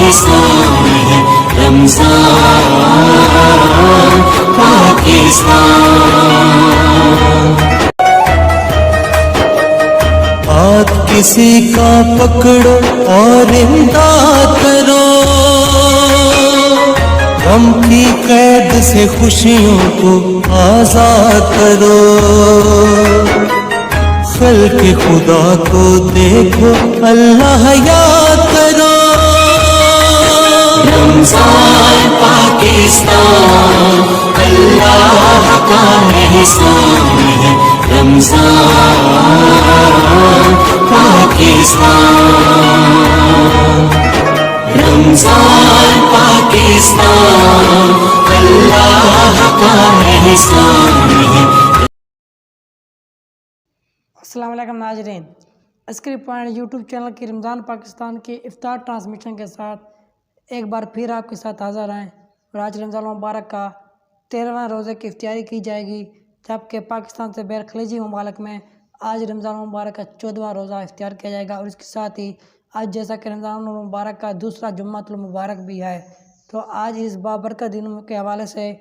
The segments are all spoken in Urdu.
احسان ہے رمضان پاکستان۔ ہاتھ کسی کا پکڑو اور امداد کرو، غم کی قید سے خوشیوں کو آزاد کرو، خلق خدا کو دیکھو اللہ یاد کرو۔ رمضان پاکستان اللہ کا احسان ہے رمضان پاکستان، رمضان پاکستان اللہ کا احسان ہے۔ السلام علیکم ناظرین، عسکری پوائنٹ یوٹیوب چینل کی رمضان پاکستان کی افطار ٹرانسمیشن کے ساتھ ایک بار پھر آپ کے ساتھ حاضر ہیں، اور آج رمضان المبارک کا 13واں روزے کی افطاری کی جائے گی، جبکہ پاکستان سے بیر خلیجی ممالک میں آج رمضان المبارک کا 14واں روزہ افطار کیا جائے گا، اور اس کے ساتھ ہی آج جیسا کہ رمضان المبارک کا دوسرا جمعۃ المبارک بھی ہے، تو آج اس بابرکت دنوں کے حوالے سے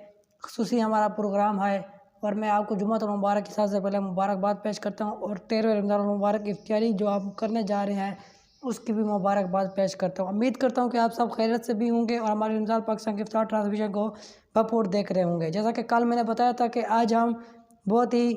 خصوصی ہمارا پروگرام ہے، اور میں آپ کو جمعۃ المبارک کے ساتھ سے پہلے مبارکباد پیش کرتا ہوں، اور 13ویں رمضان المبارک کی افطاری جو آپ کرنے جا رہے ہیں اس کی بھی مبارکباد پیش کرتا ہوں۔ امید کرتا ہوں کہ آپ سب خیریت سے بھی ہوں گے اور ہماری رمضان پاکستان کی افطار ٹرانسمیشن کو بھرپور دیکھ رہے ہوں گے۔ جیسا کہ کل میں نے بتایا تھا کہ آج ہم بہت ہی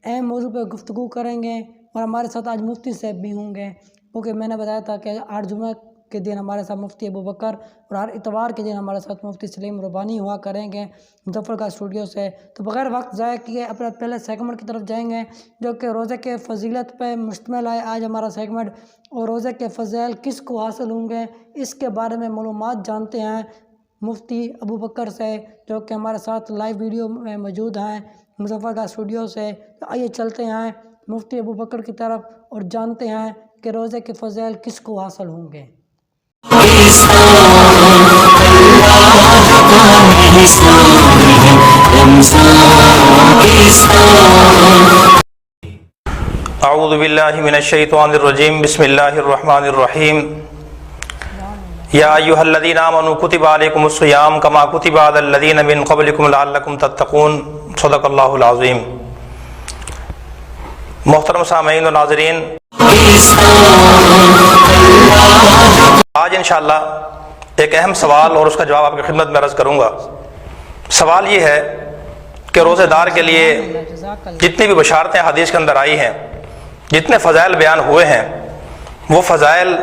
اہم موضوع پہ گفتگو کریں گے، اور ہمارے ساتھ آج مفتی صاحب بھی ہوں گے، کیونکہ میں نے بتایا تھا کہ ہر جمعہ کے دن ہمارے ساتھ مفتی ابوبکر اور ہر اتوار کے دن ہمارے ساتھ مفتی سلیم ربانی ہوا کریں گے مظفر گڑھ اسٹوڈیو سے۔ تو بغیر وقت ضائع کیے اپنے پہلے سیگمنٹ کی طرف جائیں گے، جو کہ روزے کے فضیلت پہ مشتمل ہے آج ہمارا سیگمنٹ، اور روزے کے فضائل کس کو حاصل ہوں گے اس کے بارے میں معلومات جانتے ہیں مفتی ابوبکر سے، جو کہ ہمارے ساتھ لائیو ویڈیو میں موجود ہیں مظفر گڑھ اسٹوڈیو سے۔ تو آئیے چلتے ہیں مفتی ابوبکر کی طرف اور جانتے ہیں کہ روزے کے فضائل کس کو حاصل ہوں گے۔ اعوذ باللہ من الشیطان الرجیم، بسم اللہ الرحمن الرحیم۔ یا ایھا الذین آمنوا کتب علیکم الصیام کما کتب علی الذین من قبلکم لعلکم تتقون، صدق اللہ العظیم۔ محترم سامعین و ناظرین، آج انشاءاللہ ایک اہم سوال اور اس کا جواب آپ کی خدمت میں عرض کروں گا۔ سوال یہ ہے کہ روزہ دار کے لیے جتنی بھی بشارتیں حدیث کے اندر آئی ہیں، جتنے فضائل بیان ہوئے ہیں، وہ فضائل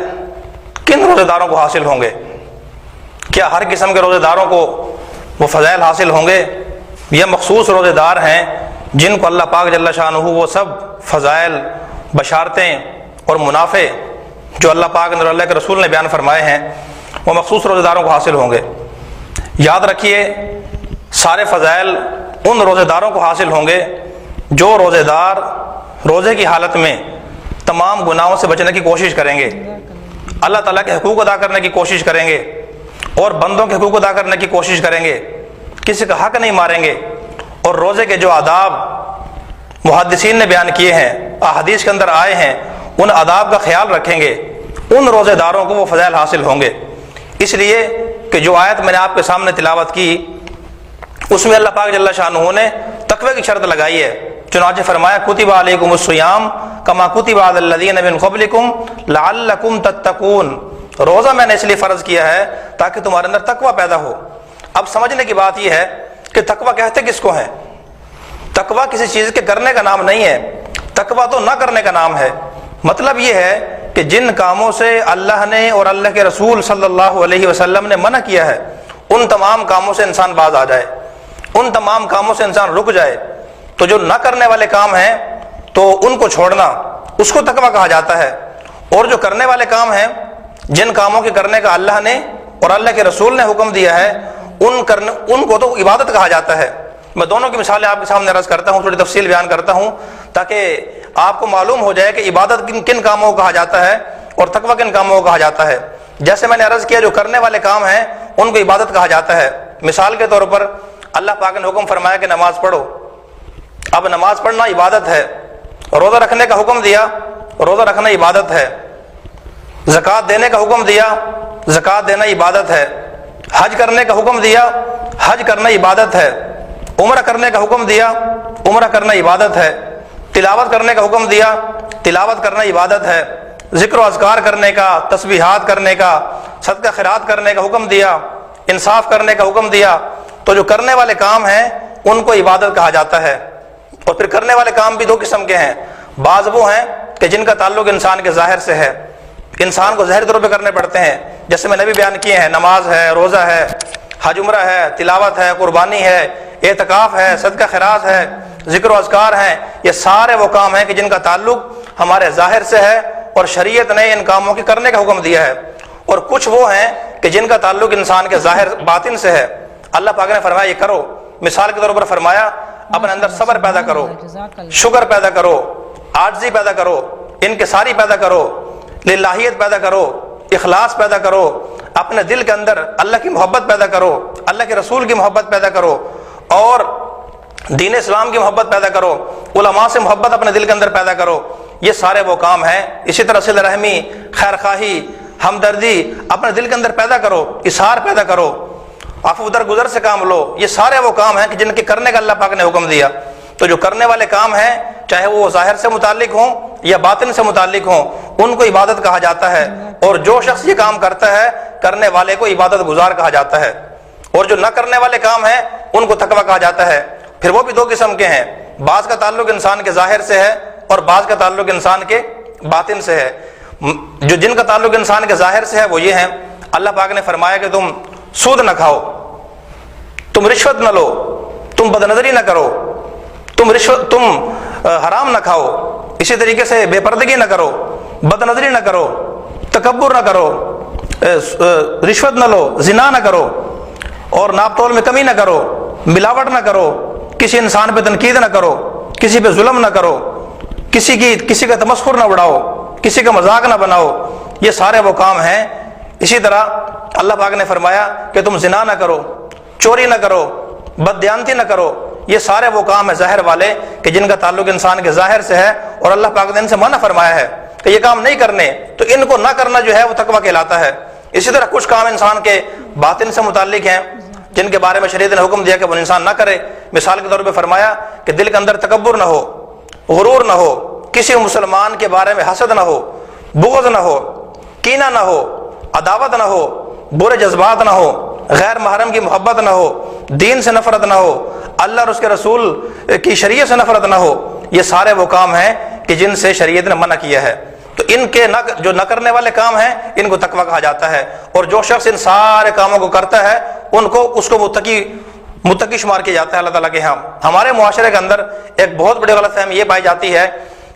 کن روزہ داروں کو حاصل ہوں گے؟ کیا ہر قسم کے روزہ داروں کو وہ فضائل حاصل ہوں گے، یا مخصوص روزہ دار ہیں جن کو اللہ پاک جل شانہ وہ سب فضائل، بشارتیں اور منافع جو اللہ پاک اور اللہ کے رسول نے بیان فرمائے ہیں وہ مخصوص روزہ داروں کو حاصل ہوں گے؟ یاد رکھیے، سارے فضائل ان روزہ داروں کو حاصل ہوں گے جو روزہ دار روزے کی حالت میں تمام گناہوں سے بچنے کی کوشش کریں گے، اللہ تعالیٰ کے حقوق ادا کرنے کی کوشش کریں گے، اور بندوں کے حقوق ادا کرنے کی کوشش کریں گے، کسی کا حق نہیں ماریں گے، اور روزے کے جو آداب محدثین نے بیان کیے ہیں، احادیث کے اندر آئے ہیں، ان آداب کا خیال رکھیں گے، ان روزے داروں کو وہ فضائل حاصل ہوں گے۔ اس لیے کہ جو آیت میں نے آپ کے سامنے تلاوت کی اس میں اللہ پاک جل شانہ نے تقوی کی شرط لگائی ہے، چنانچہ فرمایا کتب علیکم الصیام کما کتب علی الذین من قبلکم لعلکم تتقون، روزہ میں نے اس لیے فرض کیا ہے تاکہ تمہارے اندر تقوی پیدا ہو۔ اب سمجھنے کی بات یہ ہے کہ تقوی کہتے کس کو ہیں؟ تقوی کسی چیز کے کرنے کا نام نہیں ہے، تقوی تو نہ کرنے کا نام ہے۔ مطلب یہ ہے کہ جن کاموں سے اللہ نے اور اللہ کے رسول صلی اللہ علیہ وسلم نے منع کیا ہے ان تمام کاموں سے انسان باز آ جائے، ان تمام کاموں سے انسان رک جائے۔ تو جو نہ کرنے والے کام ہیں تو ان کو چھوڑنا اس کو تقوی کہا جاتا ہے، اور جو کرنے والے کام ہیں جن کاموں کے کرنے کا اللہ نے اور اللہ کے رسول نے حکم دیا ہے ان کو تو عبادت کہا جاتا ہے۔ میں دونوں کی مثالیں آپ کے سامنے عرض کرتا ہوں، تھوڑی تفصیل بیان کرتا ہوں تاکہ آپ کو معلوم ہو جائے کہ عبادت کن کاموں کو کہا جاتا ہے اور تقوی کن کاموں کو کہا جاتا ہے۔ جیسے میں نے عرض کیا جو کرنے والے کام ہیں ان کو عبادت کہا جاتا ہے۔ مثال کے طور پر اللہ پاک نے حکم فرمایا کہ نماز پڑھو، اب نماز پڑھنا عبادت ہے، روزہ رکھنے کا حکم دیا، روزہ رکھنا عبادت ہے، زکوٰۃ دینے کا حکم دیا، زکوٰۃ دینا عبادت ہے، حج کرنے کا حکم دیا، حج کرنا عبادت ہے، عمرہ کرنے کا حکم دیا، عمرہ کرنا عبادت ہے، تلاوت کرنے کا حکم دیا، تلاوت کرنا عبادت ہے، ذکر و اذکار کرنے کا، تسبیحات کرنے کا، صدقہ خیرات کرنے کا حکم دیا، انصاف کرنے کا حکم دیا، تو جو کرنے والے کام ہیں ان کو عبادت کہا جاتا ہے۔ اور پھر کرنے والے کام بھی دو قسم کے ہیں، بعض وہ ہیں کہ جن کا تعلق انسان کے ظاہر سے ہے، انسان کو ظاہری طور پہ کرنے پڑتے ہیں، جیسے میں نے بھی بیان کیے ہیں، نماز ہے، روزہ ہے، حج عمرہ ہے، تلاوت ہے، قربانی ہے، اعتکاف ہے، صدقہ خیرات ہے، ذکر و اذکار ہیں، یہ سارے وہ کام ہیں کہ جن کا تعلق ہمارے ظاہر سے ہے اور شریعت نے ان کاموں کے کرنے کا حکم دیا ہے۔ اور کچھ وہ ہیں کہ جن کا تعلق انسان کے ظاہر باطن سے ہے، اللہ پاک نے فرمایا یہ کرو، مثال کے طور پر فرمایا اپنے اندر صبر پیدا کرو، شکر پیدا کرو، عاجزی پیدا کرو، انکساری پیدا کرو، للہیت پیدا کرو، اخلاص پیدا کرو، اپنے دل کے اندر اللہ کی محبت پیدا کرو، اللہ کے رسول کی محبت پیدا کرو، اور دین اسلام کی محبت پیدا کرو، علماء سے محبت اپنے دل کے اندر پیدا کرو۔ یہ سارے وہ کام ہیں۔ اسی طرح صلہ رحمی، خیر خواہی، ہمدردی اپنے دل کے اندر پیدا کرو، اظہار پیدا کرو، عفو درگزر سے کام لو۔ یہ سارے وہ کام ہیں کہ جن کے کرنے کا اللہ پاک نے حکم دیا۔ تو جو کرنے والے کام ہیں، چاہے وہ ظاہر سے متعلق ہوں یا باطن سے متعلق ہوں، ان کو عبادت کہا جاتا ہے۔ اور جو شخص یہ کام کرتا ہے، کرنے والے کو عبادت گزار کہا جاتا ہے۔ اور جو نہ کرنے والے کام ہیں ان کو تقویٰ کہا جاتا ہے۔ پھر وہ بھی دو قسم کے ہیں، بعض کا تعلق انسان کے ظاہر سے ہے اور بعض کا تعلق انسان کے باطن سے ہے۔ جو جن کا تعلق انسان کے ظاہر سے ہے وہ یہ ہیں، اللہ پاک نے فرمایا کہ تم سود نہ کھاؤ، تم رشوت نہ لو، تم بدنظری نہ کرو، تم حرام نہ کھاؤ، اسی طریقے سے بے پردگی نہ کرو، بدنظری نہ کرو، تکبر نہ کرو، رشوت نہ لو، زنا نہ کرو، اور ناپ تول میں کمی نہ کرو، ملاوٹ نہ کرو، کسی انسان پہ تنقید نہ کرو، کسی پہ ظلم نہ کرو، کسی کا تمسخر نہ اڑاؤ، کسی کا مذاق نہ بناؤ۔ یہ سارے وہ کام ہیں۔ اسی طرح اللہ پاک نے فرمایا کہ تم زنا نہ کرو، چوری نہ کرو، بددیانتی نہ کرو۔ یہ سارے وہ کام ہیں ظاہر والے کہ جن کا تعلق انسان کے ظاہر سے ہے، اور اللہ پاک نے ان سے منع فرمایا ہے کہ یہ کام نہیں کرنے، تو ان کو نہ کرنا جو ہے وہ تقویٰ کہلاتا ہے۔ اسی طرح کچھ کام انسان کے باطن سے متعلق ہیں جن کے بارے میں شریعت نے حکم دیا کہ وہ انسان نہ کرے۔ مثال کے طور پہ فرمایا کہ دل کے اندر تکبر نہ ہو، غرور نہ ہو، کسی مسلمان کے بارے میں حسد نہ ہو، بغض نہ ہو، کینہ نہ ہو، عداوت نہ ہو، برے جذبات نہ ہو، غیر محرم کی محبت نہ ہو، دین سے نفرت نہ ہو، اللہ اور اس کے رسول کی شریعت سے نفرت نہ ہو۔ یہ سارے وہ کام ہیں کہ جن سے شریعت نے منع کیا ہے۔ تو ان کے جو نہ کرنے والے کام ہیں ان کو تقویٰ کہا جاتا ہے۔ اور جو شخص ان سارے کاموں کو کرتا ہے اس کو متقی شمار کیا جاتا ہے اللہ تعالیٰ کے ہاں۔ ہمارے معاشرے کے اندر ایک بہت بڑی غلط فہمی یہ پائی جاتی ہے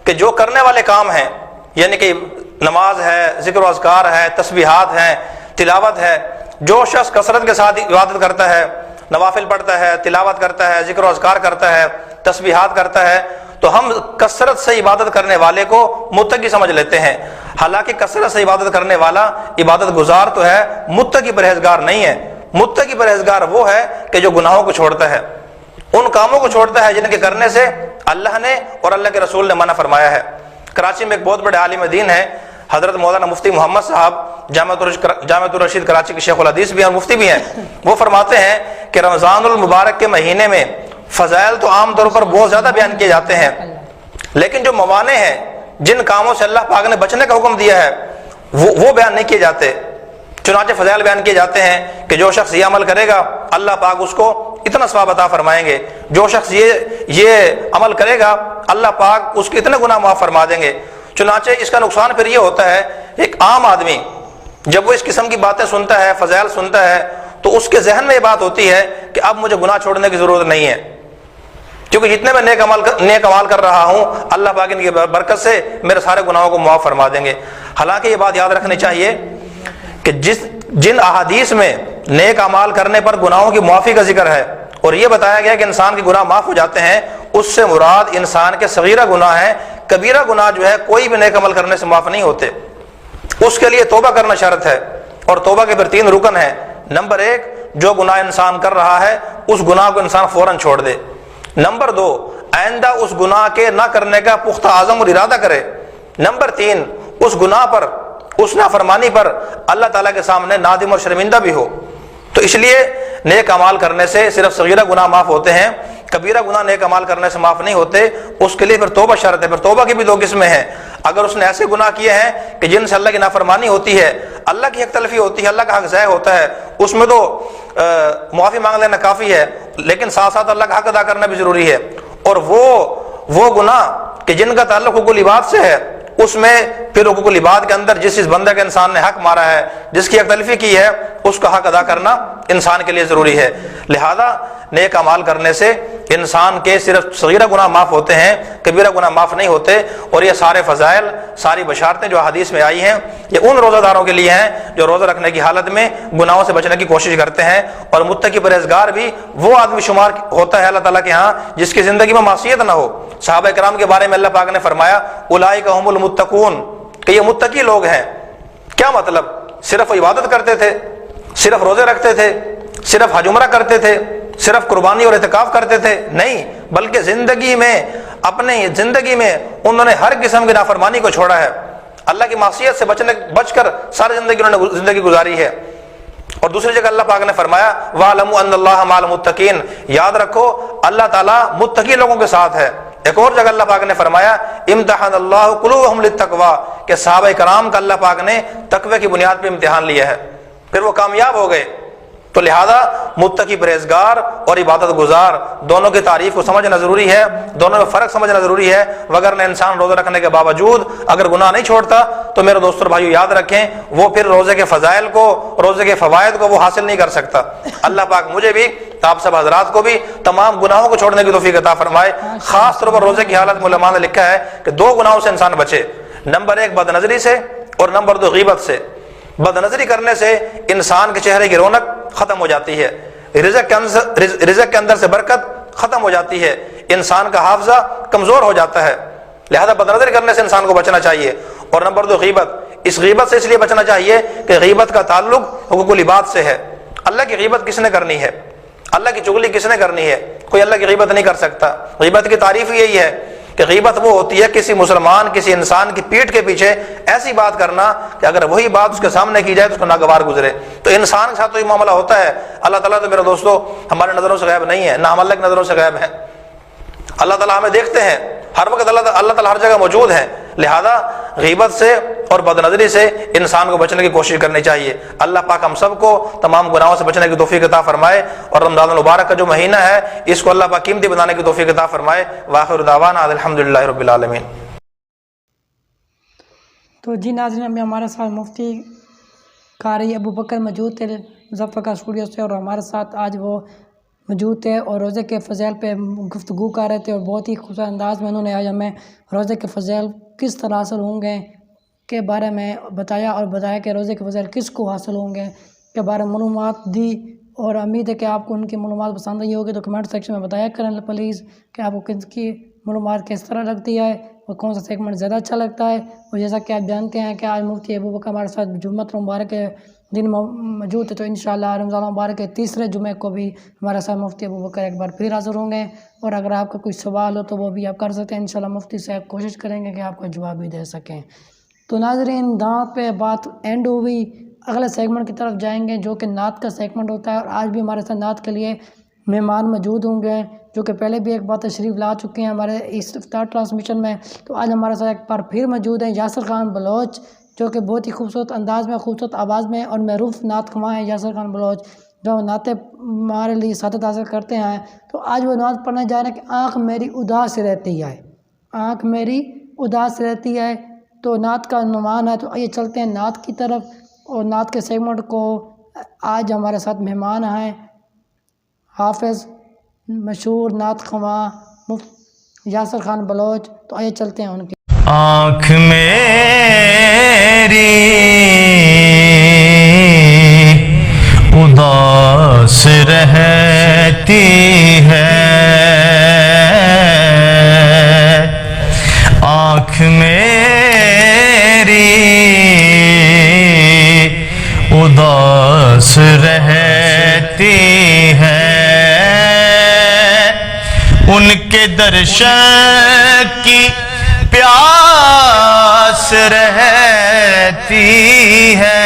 کہ جو کرنے والے کام ہیں، یعنی کہ نماز ہے، ذکر و اذکار ہے، تسبیحات ہیں، تلاوت ہے، جو شخص کثرت کے ساتھ عبادت کرتا ہے، نوافل پڑھتا ہے، تلاوت کرتا ہے، ذکر و اذکار کرتا ہے، تسبیحات کرتا ہے، تو ہم کثرت سے عبادت کرنے والے کو متقی سمجھ لیتے ہیں۔ حالانکہ کثرت سے عبادت کرنے والا عبادت گزار تو ہے، متقی پرہیزگار نہیں ہے۔ متقی پرہیزگار وہ ہے کہ جو گناہوں کو چھوڑتا ہے، ان کاموں کو چھوڑتا ہے جن کے کرنے سے اللہ نے اور اللہ کے رسول نے منع فرمایا ہے۔ کراچی میں ایک بہت بڑے عالم دین ہے حضرت مولانا مفتی محمد صاحب، جامعۃ الرشید کراچی کے شیخ الحدیث بھی ہیں اور مفتی بھی ہیں۔ وہ فرماتے ہیں کہ رمضان المبارک کے مہینے میں فضائل تو عام طور پر بہت زیادہ بیان کیے جاتے ہیں، لیکن جو موانع ہیں، جن کاموں سے اللہ پاک نے بچنے کا حکم دیا ہے، وہ بیان نہیں کیے جاتے۔ چنانچہ فضائل بیان کیے جاتے ہیں کہ جو شخص یہ عمل کرے گا اللہ پاک اس کو اتنا ثواب عطا فرمائیں گے، جو شخص یہ عمل کرے گا اللہ پاک اس کے اتنے گناہ معاف فرما دیں گے۔ چنانچہ اس کا نقصان پھر یہ ہوتا ہے، ایک عام آدمی جب وہ اس قسم کی باتیں سنتا ہے، فضائل سنتا ہے، تو اس کے ذہن میں یہ بات ہوتی ہے کہ اب مجھے گناہ چھوڑنے کی ضرورت نہیں ہے، کیونکہ جتنے میں نیک عمال کر رہا ہوں اللہ پاک ان کی برکت سے میرے سارے گناہوں کو معاف فرما دیں گے۔ حالانکہ یہ بات یاد رکھنی چاہیے کہ جن احادیث میں نیک اعمال کرنے پر گناہوں کی معافی کا ذکر ہے اور یہ بتایا گیا کہ انسان کے گناہ معاف ہو جاتے ہیں، اس سے مراد انسان کے صغیرہ گناہ ہیں۔ کبیرہ گناہ جو ہے کوئی بھی نیک عمل کرنے سے معاف نہیں ہوتے، اس کے لیے توبہ کرنا شرط ہے، اور توبہ کے پھر 3 رکن ہیں۔ نمبر 1، جو گناہ انسان کر رہا ہے اس گناہ کو انسان فوراً چھوڑ دے۔ نمبر 2، آئندہ اس گناہ کے نہ کرنے کا پختہ عزم اور ارادہ کرے۔ نمبر 3، اس گناہ پر اس نافرمانی پر اللہ تعالیٰ کے سامنے نادم اور شرمندہ بھی ہو۔ تو اس لیے نیک اعمال کرنے سے صرف صغیرہ گناہ معاف ہوتے ہیں، کبیرہ گناہ نیک اعمال کرنے سے معاف نہیں ہوتے، اس کے لیے پھر توبہ شرط ہے۔ پھر توبہ کی بھی دو قسمیں ہیں، اگر اس نے ایسے گناہ کیے ہیں کہ جن سے اللہ کی نافرمانی ہوتی ہے، اللہ کی حق تلفی ہوتی ہے، اللہ کا حق ضائع ہوتا ہے، اس میں تو معافی مانگ لینا کافی ہے، لیکن ساتھ ساتھ اللہ کا حق ادا کرنا بھی ضروری ہے۔ اور وہ گناہ کہ جن کا تعلق حقوق العباد سے ہے، اس میں پھر حقوق العباد کے اندر جس بندے کا انسان نے حق مارا ہے، جس کی حق تلفی کی ہے، اس کا حق ادا کرنا انسان کے لیے ضروری ہے۔ لہذا نیک اعمال کرنے سے انسان کے صرف صغیرہ گناہ معاف ہوتے ہیں، کبیرہ گناہ معاف نہیں ہوتے۔ اور یہ سارے فضائل، ساری بشارتیں جو حدیث میں آئی ہیں، یہ ان روزہ داروں کے لیے ہیں جو روزہ رکھنے کی حالت میں گناہوں سے بچنے کی کوشش کرتے ہیں۔ اور متقی پرہیزگار بھی وہ آدمی شمار ہوتا ہے اللہ تعالیٰ کے ہاں جس کی زندگی میں معصیت نہ ہو۔ صحابہ کرام کے بارے میں اللہ پاک نے فرمایا اولئک هم المتقون، کہ یہ متقی لوگ ہیں۔ کیا مطلب؟ صرف عبادت کرتے تھے، صرف روزے رکھتے تھے، صرف حج عمرہ کرتے تھے، صرف قربانی اور اعتکاف کرتے تھے؟ نہیں، بلکہ زندگی میں، اپنے زندگی میں انہوں نے ہر قسم کی نافرمانی کو چھوڑا ہے، اللہ کی معصیت سے بچ کر ساری زندگی انہوں نے زندگی گزاری ہے۔ اور دوسری جگہ اللہ پاک نے فرمایا وَاعْلَمُوا أَنَّ اللَّهَ مَعَ الْمُتَّقِينَ، یاد رکھو اللہ تعالیٰ متقی لوگوں کے ساتھ ہے۔ ایک اور جگہ اللہ پاک نے فرمایا امتحن اللہ قلوبہم للتقویٰ، کہ صحابہ کرام کا اللہ پاک نے تقوی کی بنیاد پہ امتحان لیا ہے، پھر وہ کامیاب ہو گئے۔ تو لہذا متقی پرہیزگار اور عبادت گزار دونوں کی تعریف کو سمجھنا ضروری ہے، دونوں میں فرق سمجھنا ضروری ہے، وگرنہ انسان روزہ رکھنے کے باوجود اگر گناہ نہیں چھوڑتا تو میرے دوستوں اور بھائیو یاد رکھیں وہ پھر روزے کے فضائل کو، روزے کے فوائد کو وہ حاصل نہیں کر سکتا۔ اللہ پاک مجھے بھی، آپ سب حضرات کو بھی تمام گناہوں کو چھوڑنے کی توفیق عطا فرمائے۔ خاص طور پر روزے کی حالت میں علماء نے لکھا ہے کہ دو گناہوں سے انسان بچے، نمبر 1 بد نظری سے، اور نمبر 2 غیبت سے۔ بد نظری کرنے سے انسان کے چہرے کی رونق ختم ہو جاتی ہے، رزق کے اندر سے برکت ختم ہو جاتی ہے، انسان کا حافظہ کمزور ہو جاتا ہے، لہذا بد نظری کرنے سے انسان کو بچنا چاہیے۔ اور نمبر 2 غیبت، اس غیبت سے اس لیے بچنا چاہیے کہ غیبت کا تعلق حقوق العباد سے ہے۔ اللہ کی غیبت کس نے کرنی ہے؟ اللہ کی چغلی کس نے کرنی ہے؟ کوئی اللہ کی غیبت نہیں کر سکتا۔ غیبت کی تعریف یہی ہے کہ غیبت وہ ہوتی ہے کسی مسلمان، کسی انسان کی پیٹھ کے پیچھے ایسی بات کرنا کہ اگر وہی بات اس کے سامنے کی جائے تو اس کو ناگوار گزرے۔ تو انسان کے ساتھ تو یہ معاملہ ہوتا ہے۔ اللہ تعالیٰ تو میرے دوستو ہمارے نظروں سے غائب نہیں ہے، نہ ہم اللہ کی نظروں سے غائب ہیں۔ اللہ تعالیٰ ہمیں دیکھتے ہیں ہر وقت، اللہ تعالیٰ ہر جگہ موجود ہیں۔ لہذا غیبت سے اور بد نظری سے انسان کو بچنے کی کوشش کرنی چاہیے۔ اللہ پاک ہم سب کو تمام گناہوں سے بچنے کی توفیق عطا فرمائے، اور رمضان المبارک کا جو مہینہ ہے اس کو اللہ پاک قیمتی بنانے کی توفیق عطا فرمائے۔ وآخر دعوانا الحمدللہ رب العالمین۔ تو جی ناظرین، ابھی ہمارے ساتھ مفتی قاری ابو بکر موجود تھے مظفر کا اسٹوڈیو سے، اور ہمارے ساتھ آج وہ موجود تھے اور روزے کے فضائل پہ گفتگو کر رہے تھے، اور بہت ہی خوبصورت انداز میں انہوں نے آج ہمیں روزے کے فضائل کس طرح حاصل ہوں گے کے بارے میں بتایا، اور بتایا کہ روزے کے فضائل کس کو حاصل ہوں گے کے بارے میں معلومات دی۔ اور امید ہے کہ آپ کو ان کی معلومات پسند آئی ہوگی، تو کمنٹ سیکشن میں بتایا کریں پلیز کہ آپ کو کن کی معلومات کس طرح لگتی ہے اور کون سا سیگمنٹ زیادہ اچھا لگتا ہے۔ اور جیسا کہ آپ جانتے ہیں کہ آج مفتی ابو بکر ہمارے ساتھ جمعۃ المبارک کے دن موجود ہے، تو انشاءاللہ رمضان المبارک کے تیسرے جمعے کو بھی ہمارے ساتھ مفتی ابو بکر ایک بار پھر حاضر ہوں گے۔ اور اگر آپ کا کوئی سوال ہو تو وہ بھی آپ کر سکتے ہیں، انشاءاللہ مفتی صاحب کوشش کریں گے کہ آپ کو جواب بھی دے سکیں۔ تو ناظرین، دعوت پہ بات اینڈ ہوئی، اگلے سیگمنٹ کی طرف جائیں گے جو کہ نعت کا سیگمنٹ ہوتا ہے، اور آج بھی ہمارے ساتھ نعت کے لیے مہمان موجود ہوں گے جو کہ پہلے بھی ایک بار تشریف لا چکے ہیں ہمارے اس افطار ٹرانسمیشن میں۔ تو آج ہمارے ساتھ ایک بار پھر موجود ہیں یاسر خان بلوچ، جو کہ بہت ہی خوبصورت انداز میں، خوبصورت آواز میں اور معروف نعت خواں ہیں یاسر خان بلوچ، جو نعتیں ہمارے لیے سعادت حاصل کرتے ہیں۔ تو آج وہ نعت پڑھنے جا رہے ہیں کہ آنکھ میری اداس رہتی ہے، آنکھ میری اداس رہتی ہے، تو نعت کا عنوان ہے۔ تو آئیے چلتے ہیں نعت کی طرف، اور نعت کے سیگمنٹ کو آج ہمارے ساتھ مہمان ہیں حافظ مشہور نعت خواں یاسر خان بلوچ، تو آئیے چلتے ہیں ان کی۔ آنکھ میری اداس رہتی ہے، آنکھ میری اداس رہتی ہے، ان کے درشن کی پیاس رہتی ہے،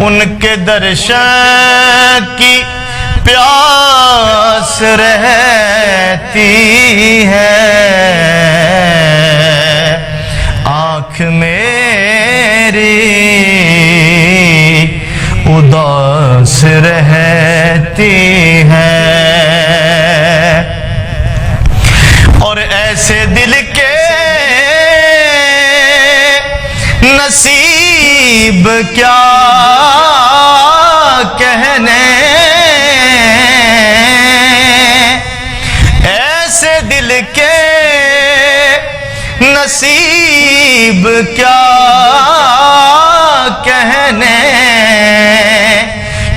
ان کے درشن کی پیاس رہتی ہے، آنکھ میری اداس رہتی ہے، اور ایسے دل کے نصیب کیا کہنے، ایسے دل کے نصیب کیا کہنے،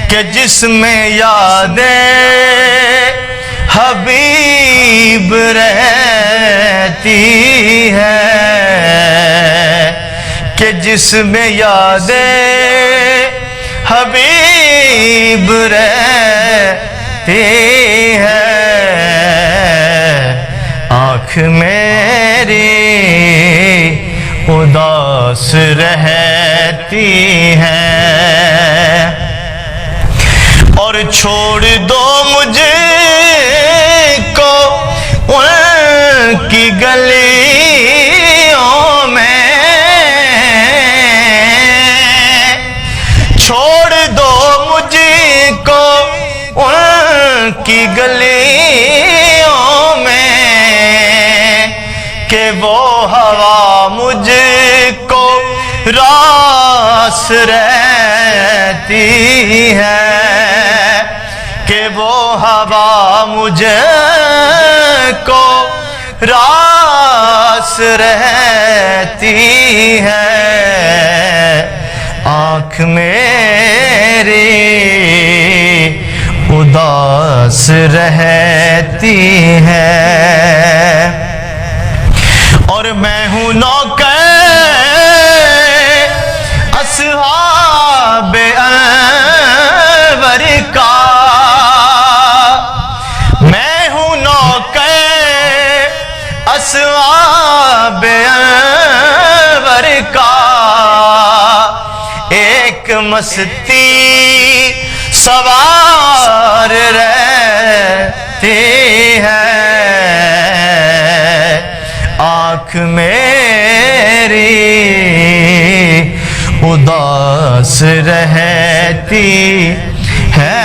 کہ جس میں یادیں حبیب رہتی ہے، کہ جس میں یادیں حبیب رہتی ہے، آنکھ میری اداس رہتی ہے، اور چھوڑ دو مجھے کو ان کی گلیوں میں، چھوڑ دو مجھے کو ان کی گلیوں میں، کہ وہ ہوا مجھ کو راس رہتی ہے، کہ وہ ہوا مجھ کو راس رہتی ہے، آنکھ میری اداس رہتی ہے، اور میں ہوں نوکر اصحاب انور کا، میں ہوں نوکر اصحاب انور کا، ایک مستی سوار رہتی ہے، آنکھ میری اداس رہتی ہے۔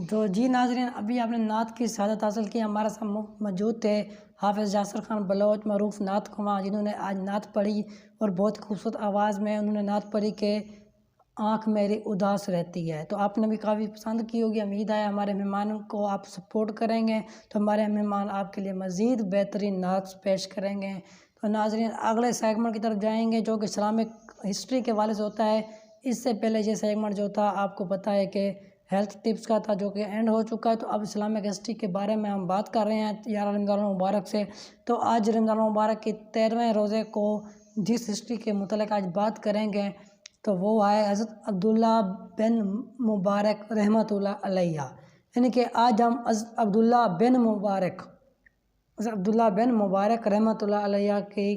تو جی ناظرین، ابھی آپ نے نعت کی سعادت حاصل کی، ہمارے ساتھ موجود تھے حافظ یاسر خان بلوچ، معروف نعت خواں، جنہوں نے آج نعت پڑھی اور بہت خوبصورت آواز میں انہوں نے نعت پڑھی کہ آنکھ میری اداس رہتی ہے۔ تو آپ نے بھی کافی پسند کی ہوگی، امید ہے ہمارے مہمانوں کو آپ سپورٹ کریں گے تو ہمارے مہمان آپ کے لیے مزید بہترین نعت پیش کریں گے۔ تو ناظرین، اگلے سیگمنٹ کی طرف جائیں گے جو کہ اسلامک ہسٹری کے حوالے سے ہوتا ہے۔ اس سے پہلے یہ سیگمنٹ جو تھا آپ کو پتہ ہے کہ ہیلتھ ٹپس کا تھا، جو کہ اینڈ ہو چکا ہے۔ تو اب اسلامک ہسٹری کے بارے میں ہم بات کر رہے ہیں 11 رمضان المبارک سے۔ تو آج رمضان المبارک کی 13ویں روزے کو جس ہسٹری کے متعلق آج بات کریں گے تو وہ ہے حضرت عبداللہ بن مبارک رحمۃ اللہ علیہ، یعنی کہ آج ہم حضرت عبداللہ بن مبارک رحمۃ اللہ علیہ کی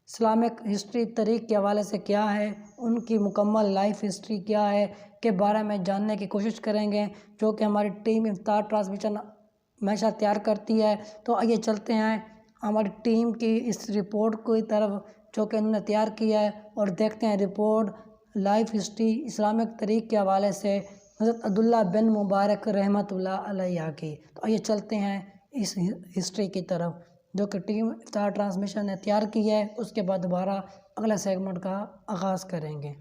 اسلامک ہسٹری تاریخ کے حوالے سے کیا ہے، ان کی مکمل لائف ہسٹری کیا ہے کے بارے میں جاننے کی کوشش کریں گے، جو کہ ہماری ٹیم افطار ٹرانسمیشن ہمیشہ تیار کرتی ہے۔ تو آئیے چلتے ہیں ہماری ٹیم کی اس رپورٹ کی طرف جو کہ انہوں نے تیار کیا ہے، اور دیکھتے ہیں رپورٹ لائف ہسٹری اسلامک تاریخ کے حوالے سے حضرت عبداللہ بن مبارک رحمۃ اللہ علیہ کی۔ تو آئیے چلتے ہیں اس ہسٹری کی طرف جو کہ ٹیم افطار ٹرانسمیشن نے تیار کی ہے، اس کے بعد دوبارہ اگلا سیگمنٹ کا آغاز کریں گے۔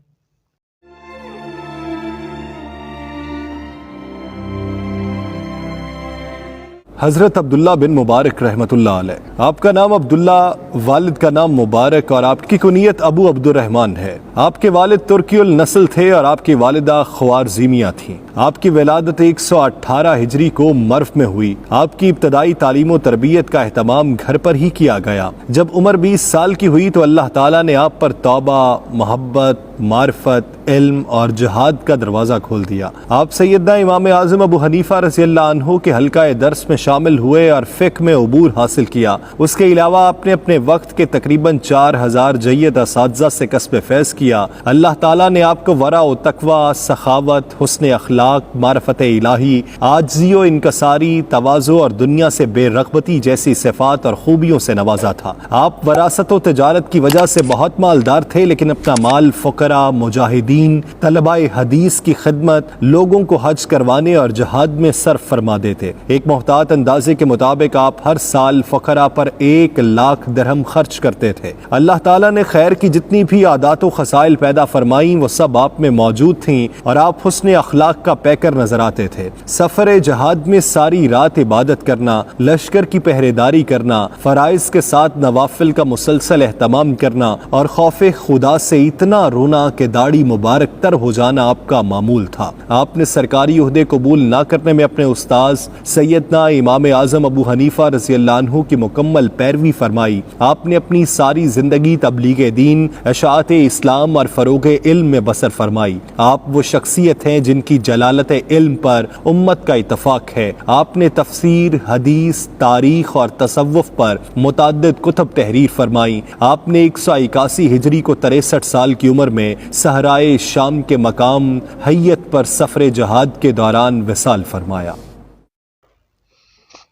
حضرت عبداللہ بن مبارک رحمۃ اللہ علیہ، آپ کا نام عبداللہ، والد کا نام مبارک اور آپ کی کنیت ابو عبد الرحمن ہے۔ آپ کے والد ترکی النسل تھے اور آپ کی والدہ خوارزمیہ تھیں۔ آپ کی ولادت 118 ہجری کو مرو میں ہوئی۔ آپ کی ابتدائی تعلیم و تربیت کا اہتمام گھر پر ہی کیا گیا۔ جب عمر 20 سال کی ہوئی تو اللہ تعالیٰ نے آپ پر توبہ، محبت، معرفت، علم اور جہاد کا دروازہ کھول دیا۔ آپ سیدنا امام اعظم ابو حنیفہ رضی اللہ عنہ کے حلقہ درس میں شامل ہوئے اور فقہ میں عبور حاصل کیا۔ اس کے علاوہ آپ نے اپنے وقت کے تقریباً 4000 جید اساتذہ سے کسب فیض کیا۔ اللہ تعالیٰ نے آپ کو ورع و تقوی، سخاوت، حسن اخلاق، معرفت الہی، عاجزی و انکساری، تواضع اور دنیا سے بے رغبتی جیسی صفات اور خوبیوں سے نوازا تھا۔ آپ وراثت و تجارت کی وجہ سے بہت مالدار تھے، لیکن اپنا مال فقراء، مجاہدین، طلباء حدیث کی خدمت، لوگوں کو حج کروانے اور جہاد میں صرف فرما دیتے۔ ایک محتاط اندازے کے مطابق آپ ہر سال فقراء پر 1,00,000 درہم خرچ کرتے تھے۔ اللہ تعالیٰ نے خیر کی جتنی بھی عادات و خصائل پیدا فرمائیں وہ سب آپ میں موجود تھیں اور آپ حسن اخلاق کا پیکر نظر آتے تھے۔ سفر جہاد میں ساری رات عبادت کرنا، لشکر کی پہرے داری کرنا، فرائض کے ساتھ نوافل کا مسلسل اہتمام کرنا اور خوف خدا سے اتنا رونا کہ داڑھی مبارک تر ہو جانا آپ کا معمول تھا۔ آپ نے سرکاری عہدے قبول نہ کرنے میں اپنے استاذ سیدنا امام اعظم ابو حنیفہ رضی اللہ عنہ کی مکمل پیروی فرمائی۔ آپ نے اپنی ساری زندگی تبلیغ دین، اشاعت اسلام اور فروغ علم میں بسر فرمائی۔ آپ وہ شخصیت ہیں جن کی جلالت علم پر امت کا اتفاق ہے۔ آپ نے تفسیر، حدیث، تاریخ اور تصوف پر متعدد کتب تحریر فرمائی۔ آپ نے 181 ہجری کو 63 سال کی عمر میں صحرائے شام کے مقام حیت پر سفر جہاد کے دوران وصال فرمایا۔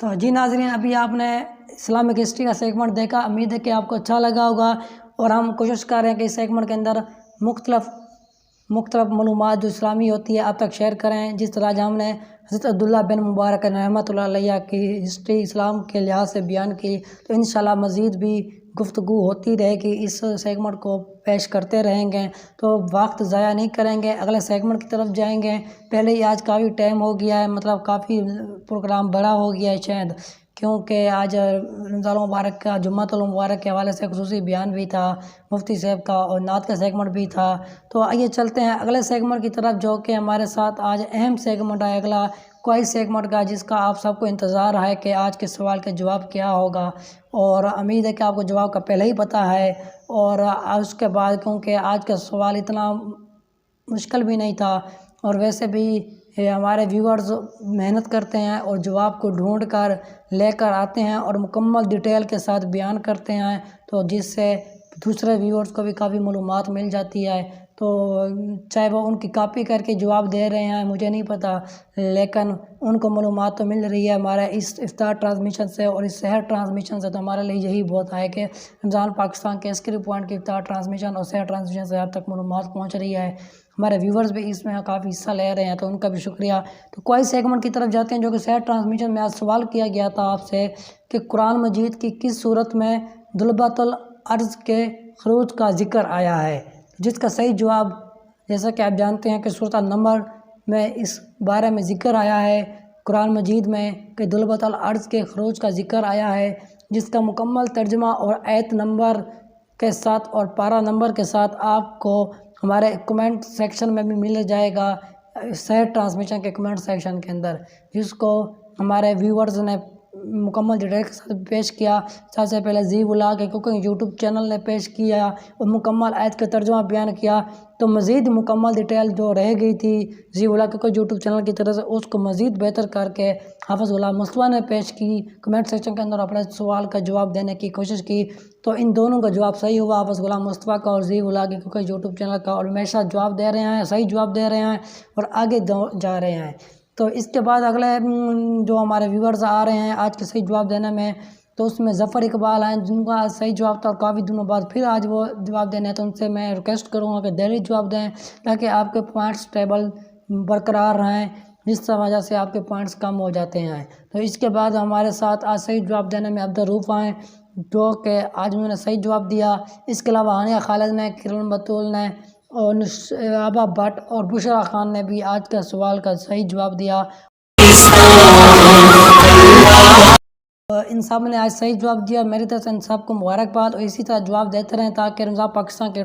تو جی ناظرین، ابھی آپ نے اسلامک ہسٹری کا سیگمنٹ دیکھا، امید ہے کہ آپ کو اچھا لگا ہوگا، اور ہم کوشش کر رہے ہیں کہ اس سیگمنٹ کے اندر مختلف معلومات جو اسلامی ہوتی ہے آپ تک شیئر کریں۔ جس طرح ہم نے حضرت عبداللہ بن مبارک رحمۃ اللہ علیہ کی ہسٹری اسلام کے لحاظ سے بیان کی، تو انشاءاللہ مزید بھی گفتگو ہوتی رہے گی، اس سیگمنٹ کو پیش کرتے رہیں گے، تو وقت ضائع نہیں کریں گے، اگلے سیگمنٹ کی طرف جائیں گے۔ پہلے ہی آج کافی ٹائم ہو گیا ہے، مطلب کافی پروگرام بڑا ہو گیا ہے شاید، کیونکہ آج رمضان المبارک کا، جمعۃ المبارک کے حوالے سے خصوصی بیان بھی تھا مفتی صاحب کا، اور نعت کا سیگمنٹ بھی تھا۔ تو آئیے چلتے ہیں اگلے سیگمنٹ کی طرف، جو کہ ہمارے ساتھ آج اہم سیگمنٹ ہے اگلا کوئی سیگمنٹ کا، جس کا آپ سب کو انتظار ہے کہ آج کے سوال کا جواب کیا ہوگا، اور امید ہے کہ آپ کو جواب کا پہلے ہی پتہ ہے۔ اور اس کے بعد کیونکہ آج کا سوال اتنا مشکل بھی نہیں تھا، اور ویسے بھی ہمارے ویورز محنت کرتے ہیں اور جواب کو ڈھونڈ کر لے کر آتے ہیں اور مکمل ڈیٹیل کے ساتھ بیان کرتے ہیں، تو جس سے دوسرے ویورز کو بھی کافی معلومات مل جاتی ہے۔ تو چاہے وہ ان کی کاپی کر کے جواب دے رہے ہیں مجھے نہیں پتہ، لیکن ان کو معلومات تو مل رہی ہے ہمارے اس افطار ٹرانسمیشن سے اور اس سحر ٹرانسمیشن سے، تو ہمارے لیے یہی بہت ہے کہ رمضان پاکستان کے عسکری پوائنٹ کی افطار ٹرانسمیشن اور سحر ٹرانسمیشن سے آپ تک معلومات پہنچ رہی ہے۔ ہمارے ویورز بھی اس میں کافی حصہ لے رہے ہیں، تو ان کا بھی شکریہ۔ تو کوئی سیگمنٹ کی طرف جاتے ہیں، جو کہ سحر ٹرانسمیشن میں آج سوال کیا گیا تھا آپ سے کہ قرآن مجید کی کس صورت میں ضلبۃ الارض کے خروج کا ذکر آیا ہے، جس کا صحیح جواب، جیسا کہ آپ جانتے ہیں کہ سورۃ النمل میں اس بارے میں ذکر آیا ہے قرآن مجید میں کہ ضلبۃ الارض کے خروج کا ذکر آیا ہے، جس کا مکمل ترجمہ اور آیت نمبر کے ساتھ اور پارہ نمبر کے ساتھ آپ کو ہمارے کمنٹ سیکشن میں بھی مل جائے گا، سحر ٹرانسمیشن کے کمنٹ سیکشن کے اندر، جس کو ہمارے ویورز نے مکمل ڈیٹیل کے ساتھ پیش کیا۔ سب سے پہلے زی ولاگ کے کوکنگ یوٹیوب چینل نے پیش کیا اور مکمل آیت کا ترجمہ بیان کیا، تو مزید مکمل ڈیٹیل جو رہ گئی تھی زی ولاگ کے یوٹیوب چینل کی طرف سے، اس کو مزید بہتر کر کے حافظ غلام مصطفیٰ نے پیش کی، کمنٹ سیکشن کے اندر اپنے سوال کا جواب دینے کی کوشش کی، تو ان دونوں کا جواب صحیح ہوا، حافظ غلام مصطفیٰ کا اور زی ولاگ کے یوٹیوب چینل کا، اور ہمیشہ جواب دے رہے ہیں، صحیح جواب دے رہے ہیں اور آگے جا رہے ہیں۔ تو اس کے بعد اگلے جو ہمارے ویورز آ رہے ہیں آج کے صحیح جواب دینے میں، تو اس میں ظفر اقبال ہیں جن کا صحیح جواب تھا، اور کافی دنوں بعد پھر آج وہ جواب دینے ہیں، تو ان سے میں ریکویسٹ کروں گا کہ دہلی جواب دیں تاکہ آپ کے پوائنٹس ٹیبل برقرار رہیں، جس وجہ سے آپ کے پوائنٹس کم ہو جاتے ہیں۔ تو اس کے بعد ہمارے ساتھ آج صحیح جواب دینے میں عبدالروف ہیں، جو کہ آج انہوں نے صحیح جواب دیا۔ اس کے علاوہ ہانیہ خالد نے، کرن بطول نے، اور آبا بٹ اور بشرا خان نے بھی آج کا سوال کا صحیح جواب دیا۔ ان سب نے آج صحیح جواب دیا، میری طرف سے ان سب کو مبارکباد، اور اسی طرح جواب دیتے رہیں تاکہ رمضان پاکستان کے